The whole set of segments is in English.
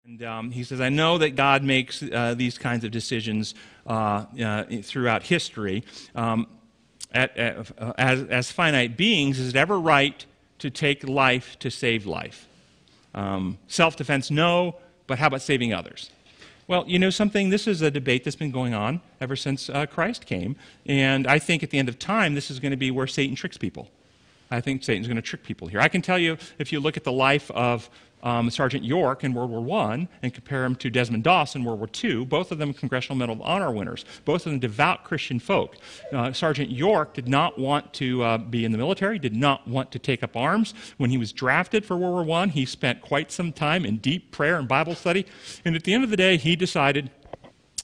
And he says, I know that God makes these kinds of decisions throughout history. As finite beings, is it ever right to take life to save life? Self-defense, no, but how about saving others? Well, you know something? This is a debate that's been going on ever since Christ came. And I think at the end of time, this is going to be where Satan tricks people. I think Satan's going to trick people here. I can tell you, if you look at the life of Sergeant York in World War I and compare him to Desmond Doss in World War II, both of them Congressional Medal of Honor winners, both of them devout Christian folk. Sergeant York did not want to be in the military, did not want to take up arms. When he was drafted for World War I, he spent quite some time in deep prayer and Bible study, and at the end of the day, he decided,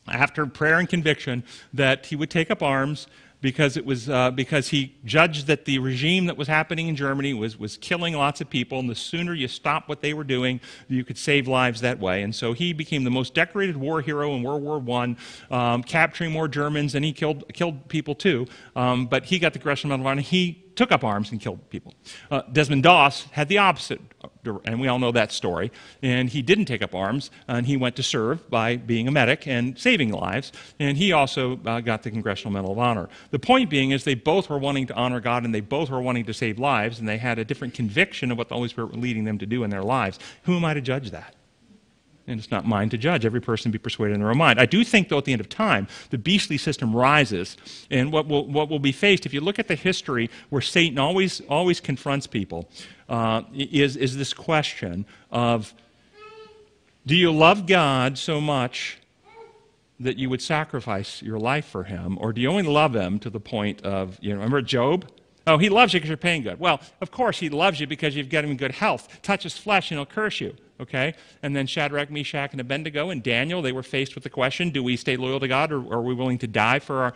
after prayer and conviction, that he would take up arms because he judged that the regime that was happening in Germany was killing lots of people, and the sooner you stop what they were doing, you could save lives that way. And so he became the most decorated war hero in World War I, capturing more Germans, and he killed people too. But he got the Congressional Medal of Honor. He took up arms and killed people. Desmond Doss had the opposite, and we all know that story. And he didn't take up arms, and he went to serve by being a medic and saving lives. And he also got the Congressional Medal of Honor. The point being is they both were wanting to honor God, and they both were wanting to save lives, and they had a different conviction of what the Holy Spirit was leading them to do in their lives. Who am I to judge that? And it's not mine to judge. Every person be persuaded in their own mind. I do think, though, at the end of time, the beastly system rises, and what will be faced, if you look at the history where Satan always confronts people, is this question of, do you love God so much that you would sacrifice your life for him, or do you only love him to the point of, remember Job? Oh, he loves you because you're paying good. Well, of course he loves you because you've got him in good health. Touch his flesh and he'll curse you. Okay? And then Shadrach, Meshach, and Abednego and Daniel, they were faced with the question, do we stay loyal to God, or are we willing to die for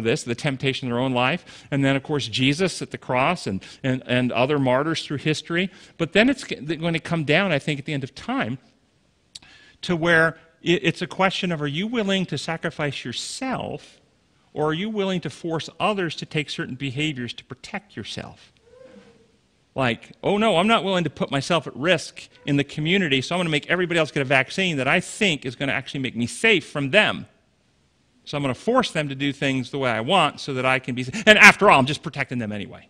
this, the temptation of their own life? And then, of course, Jesus at the cross and other martyrs through history. But then it's going to come down, I think, at the end of time to where it's a question of, are you willing to sacrifice yourself, or are you willing to force others to take certain behaviors to protect yourself? Like, oh no, I'm not willing to put myself at risk in the community, so I'm going to make everybody else get a vaccine that I think is going to actually make me safe from them. So I'm going to force them to do things the way I want so that I can be safe. And after all, I'm just protecting them anyway.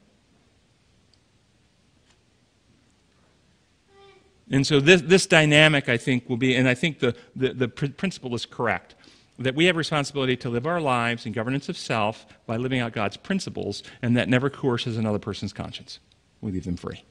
And so this dynamic, I think, will be, and I think the principle is correct, that we have a responsibility to live our lives in governance of self by living out God's principles, and that never coerces another person's conscience. We leave them free.